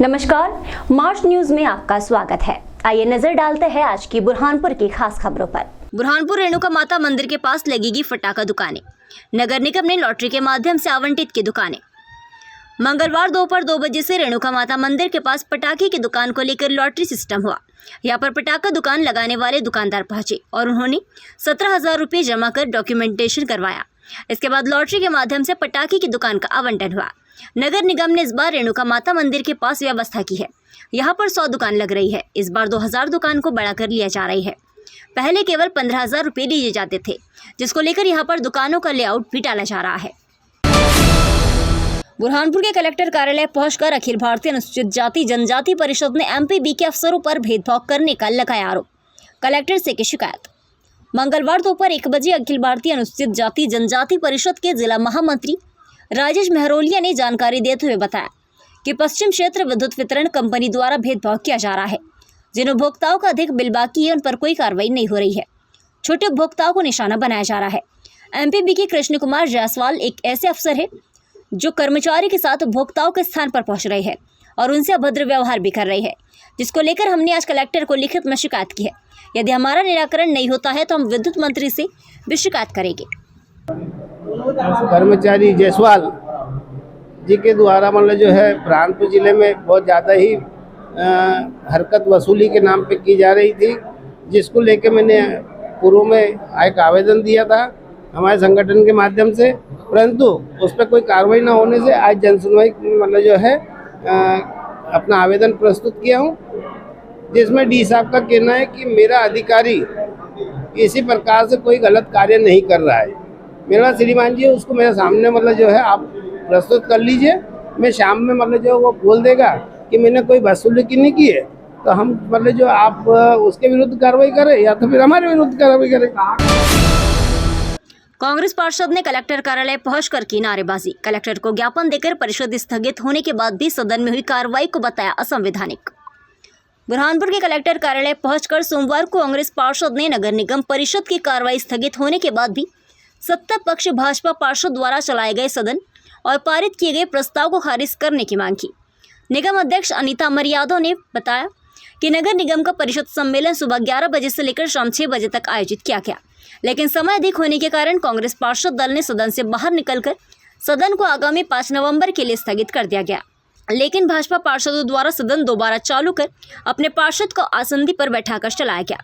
नमस्कार, मार्च न्यूज में आपका स्वागत है। आइए नजर डालते हैं आज की बुरहानपुर की खास खबरों पर। बुरहानपुर रेणुका माता मंदिर के पास लगेगी फटाका दुकानें। नगर निगम ने लॉटरी के माध्यम से आवंटित की दुकानें। मंगलवार दोपहर 2 बजे से रेणुका माता मंदिर के पास पटाखे की दुकान को लेकर लॉटरी सिस्टम हुआ। यहाँ पर पटाखा दुकान लगाने वाले दुकानदार पहुंचे और उन्होंने 17,000 रुपये जमा कर डॉक्यूमेंटेशन करवाया। इसके बाद लॉटरी के माध्यम से पटाखे की दुकान का आवंटन हुआ। नगर निगम ने इस बार रेणुका माता मंदिर के पास व्यवस्था की है। यहाँ पर 100 दुकान लग रही है। इस बार 2,000 दुकान को बढ़ाकर लिया जा रही है। पहले केवल 15,000 रुपये लिए जाते थे, जिसको लेकर यहाँ पर दुकानों का लेआउट भी डाला जा रहा है। बुरहानपुर के कलेक्टर कार्यालय पहुंचकर अखिल भारतीय अनुसूचित जाति जनजाति परिषद ने एमपीबी के अफसरों पर भेदभाव करने का लगाया आरोप। कलेक्टर से की शिकायत। मंगलवार दोपहर 1 बजे अखिल भारतीय अनुसूचित जाति जनजाति परिषद के जिला महामंत्री राजेश मेहरोलिया ने जानकारी देते हुए बताया कि पश्चिम क्षेत्र विद्युत वितरण कंपनी द्वारा भेदभाव किया जा रहा है। जिन उपभोक्ताओं का अधिक बिल बाकी है उन पर कोई कार्रवाई नहीं हो रही है। छोटे उपभोक्ताओं को निशाना बनाया जा रहा है। एमपीबी के कृष्ण कुमार जायसवाल एक ऐसे अफसर है जो कर्मचारी के साथ उपभोक्ताओं के स्थान पर पहुंच रहे हैं और उनसे अभद्र व्यवहार भी कर रहे हैं, जिसको लेकर हमने आज कलेक्टर को लिखित में शिकायत की है। यदि हमारा निराकरण नहीं होता है तो हम विद्युत मंत्री से भी शिकायत करेंगे। कर्मचारी जायसवाल जी के द्वारा मतलब जो है बुरहानपुर जिले में बहुत ज़्यादा ही हरकत वसूली के नाम पे की जा रही थी, जिसको लेके मैंने पूर्व में एक आवेदन दिया था हमारे संगठन के माध्यम से, परंतु उस पर कोई कार्रवाई न होने से आज जनसुनवाई मतलब जो है अपना आवेदन प्रस्तुत किया हूँ, जिसमें डी साहब का कहना है कि मेरा अधिकारी किसी प्रकार से कोई गलत कार्य नहीं कर रहा है। मेरा श्रीमान जी उसको मेरे सामने मतलब जो है आप प्रस्तुत कर लीजिए। मैं शाम में मतलब जो वो बोल देगा कि मैंने कोई वसूली की नहीं की है, तो हम मतलब जो आप उसके विरुद्ध कार्रवाई करें या तो फिर हमारे विरुद्ध कार्रवाई करें। कांग्रेस पार्षद ने कलेक्टर कार्यालय पहुंचकर की नारेबाजी। कलेक्टर को ज्ञापन देकर परिषद स्थगित होने के बाद भी सदन में हुई कार्रवाई को बताया असंवैधानिक। बुरहानपुर के कलेक्टर कार्यालय पहुंचकर सोमवार को कांग्रेस पार्षद ने नगर निगम परिषद की कार्रवाई स्थगित होने के बाद भी सत्ता पक्ष भाजपा पार्षद द्वारा चलाए गए सदन और पारित किए गए प्रस्ताव को खारिज करने की मांग की। निगम अध्यक्ष अनीता अमर यादव ने बताया कि नगर निगम का परिषद सम्मेलन सुबह 11 बजे से लेकर शाम 6 बजे तक आयोजित किया गया, लेकिन समय अधिक होने के कारण कांग्रेस पार्षद दल ने सदन से बाहर निकलकर सदन को आगामी 5 नवंबर के लिए स्थगित कर दिया गया। लेकिन भाजपा पार्षदों द्वारा सदन दोबारा चालू कर अपने पार्षद को आसंदी पर बैठाकर चलाया गया।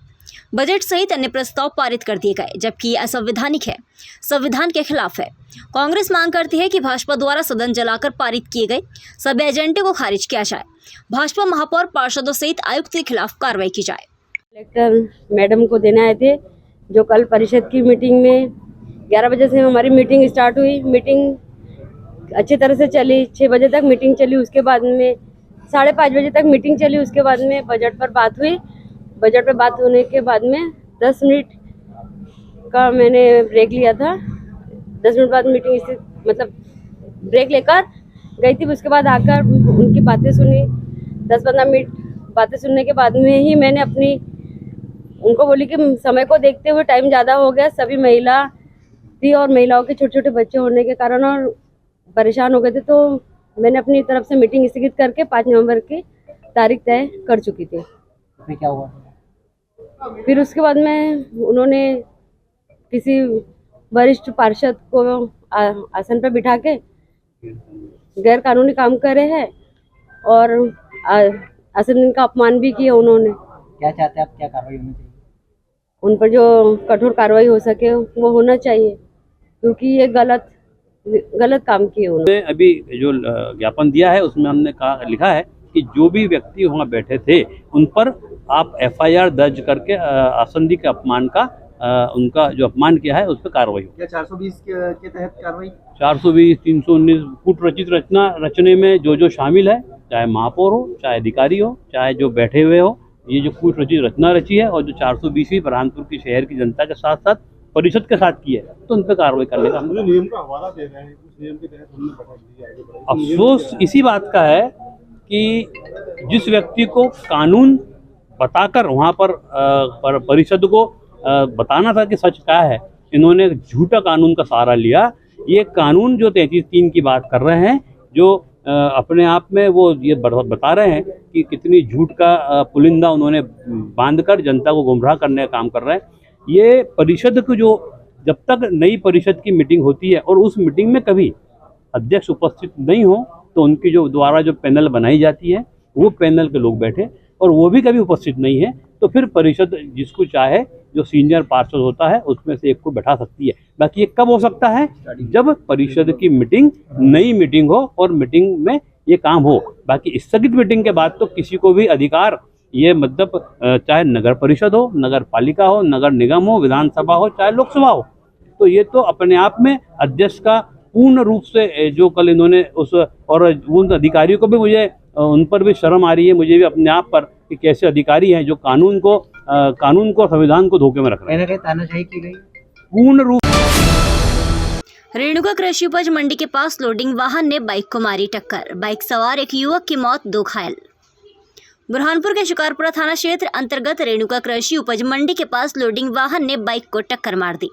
बजट सहित अन्य प्रस्ताव पारित कर दिए गए, जबकि ये असंवैधानिक है, संविधान के खिलाफ है। कांग्रेस मांग करती है कि भाजपा द्वारा सदन जलाकर पारित किए गए सभी एजेंडे को खारिज किया जाए। भाजपा महापौर पार्षदों सहित आयुक्त के खिलाफ कार्रवाई की जाए। कलेक्टर मैडम को देने आए थे, जो कल परिषद की मीटिंग में 11 बजे से हमारी मीटिंग स्टार्ट हुई। मीटिंग अच्छी तरह से चली, 6 बजे तक मीटिंग चली। उसके बाद में 5:30 बजे तक मीटिंग चली। उसके बाद में बजट पर बात हुई। बजट पर बात होने के बाद में 10 मिनट का मैंने ब्रेक लिया था। 10 मिनट बाद मीटिंग मतलब ब्रेक लेकर गई थी। उसके बाद आकर उनकी बातें सुनी। 10-15 मिनट बातें सुनने के बाद में ही मैंने उनको बोली कि समय को देखते हुए टाइम ज़्यादा हो गया, सभी महिला थी और महिलाओं के छोटे छोटे बच्चे होने के कारण और परेशान हो गए थे, तो मैंने अपनी तरफ से मीटिंग स्थगित करके 5 नवंबर की तारीख तय कर चुकी थी। फिर क्या हुआ? फिर उसके बाद में उन्होंने किसी वरिष्ठ पार्षद को आसन पर बिठा के गैर कानूनी काम करे हैं और आसन का अपमान भी किया उन्होंने। क्या चाहते हैं आप, क्या कार्रवाई होनी चाहिए? उन पर जो कठोर कार्रवाई हो सके वो होना चाहिए, क्योंकि ये गलत काम किए उन्होंने। अभी जो ज्ञापन दिया है उसमें हमने लिखा है कि जो भी व्यक्ति वहाँ बैठे थे उन पर आप FIR दर्ज करके आसंदी के अपमान का उनका जो अपमान किया है उस पर कार्रवाई हो। क्या 420 के तहत कार्रवाई? 420, 319 कूट रचित रचने में जो शामिल है, चाहे महापौर हो, चाहे अधिकारी हो, चाहे जो बैठे हुए हो, ये जो कूट रचित रचना रची है और जो 420वीं बुरहानपुर की शहर की जनता के साथ साथ परिषद के साथ की है, तो उन पर कार्रवाई करने का हम नियम का हवाला दे रहे हैं। उस नियम के तहत हमने बता दिया। अफसोस इसी बात का है कि जिस व्यक्ति को कानून बताकर वहाँ पर परिषद को बताना था कि सच क्या है, इन्होंने झूठा कानून का सहारा लिया। ये कानून जो 33(3) की बात कर रहे हैं, जो अपने आप में वो ये बता रहे हैं कि कितनी झूठ का पुलिंदा उन्होंने बांधकर जनता को गुमराह करने का काम कर रहे हैं। ये परिषद को जो जब तक नई परिषद की मीटिंग होती है और उस मीटिंग में कभी अध्यक्ष उपस्थित नहीं हो तो उनकी जो द्वारा जो पैनल बनाई जाती है वो पैनल के लोग बैठे और वो भी कभी उपस्थित नहीं है तो फिर परिषद जिसको चाहे जो सीनियर पार्षद होता है उसमें से एक को बैठा सकती है। बाकी ये कब हो सकता है? जब परिषद की मीटिंग नई मीटिंग हो और मीटिंग में ये काम हो। बाकी स्थगित मीटिंग के बाद तो किसी को भी अधिकार ये मतलब चाहे नगर परिषद हो, नगर पालिका हो, नगर निगम हो, विधानसभा हो, चाहे लोकसभा हो, तो ये तो अपने आप में अध्यक्ष का पूर्ण रूप से जो कल इन्होंने उस और उन अधिकारियों को भी मुझे उन पर भी शर्म आ रही है, मुझे भी अपने आप पर कि कैसे अधिकारी हैं जो कानून को संविधान को धोखे में रख रहे हैं। तानाशाही की गई पूर्ण रूप रेणुका कृषि उपज मंडी के पास लोडिंग वाहन ने बाइक को मारी टक्कर। बाइक सवार एक युवक की मौत, 2 घायल। बुरहानपुर के शिकारपुरा थाना क्षेत्र अंतर्गत रेणुका कृषि उपज मंडी के पास लोडिंग वाहन ने बाइक को टक्कर मार दी।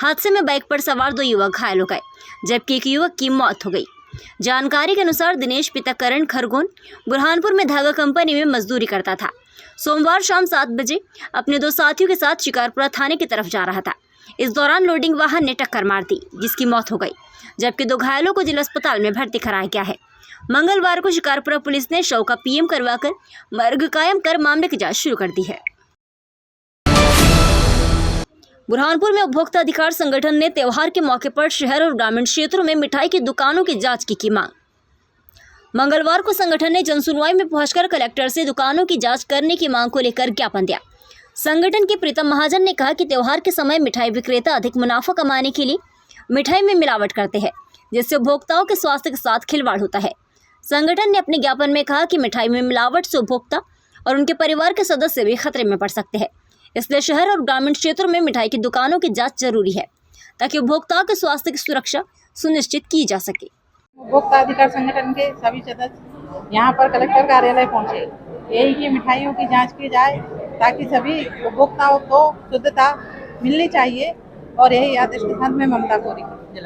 हादसे में बाइक पर सवार 2 युवक घायल हो गए जबकि एक युवक की मौत हो गई। जानकारी के अनुसार दिनेश पिता करण खरगोन बुरहानपुर में धागा कंपनी में मजदूरी करता था। सोमवार शाम 7 बजे अपने 2 साथियों के साथ शिकारपुरा थाने की तरफ जा रहा था। इस दौरान लोडिंग वाहन ने टक्कर मार दी जिसकी मौत हो गई जबकि 2 घायलों को जिला अस्पताल में भर्ती कराया गया है। मंगलवार को शिकारपुरा पुलिस ने शव का पीएम करवाकर मर्ग कायम कर मामले की जांच शुरू कर दी है। बुरहानपुर में उपभोक्ता अधिकार संगठन ने त्योहार के मौके पर शहर और ग्रामीण क्षेत्रों में मिठाई की दुकानों की जांच की मांग। मंगलवार को संगठन ने जनसुनवाई में पहुंचकर कलेक्टर से दुकानों की जांच करने की मांग को लेकर ज्ञापन दिया। संगठन के प्रीतम महाजन ने कहा कि त्योहार के समय मिठाई विक्रेता अधिक मुनाफा कमाने के लिए मिठाई में मिलावट करते हैं जिससे उपभोक्ताओं के स्वास्थ्य के साथ खिलवाड़ होता है। संगठन ने अपने ज्ञापन में कहा कि मिठाई में मिलावट से उपभोक्ता और उनके परिवार के सदस्य भी खतरे में पड़ सकते हैं, इसलिए शहर और ग्रामीण क्षेत्रों में मिठाई की दुकानों की जांच जरूरी है ताकि उपभोक्ताओं के स्वास्थ्य की सुरक्षा सुनिश्चित की जा सके। उपभोक्ता अधिकार संगठन के सभी सदस्य यहाँ पर कलेक्टर कार्यालय पहुँचे, यही कि मिठाइयों की जांच की जाए ताकि सभी उपभोक्ताओं को शुद्धता मिलनी चाहिए और यही आदेश के साथ में ममता कोरी जिला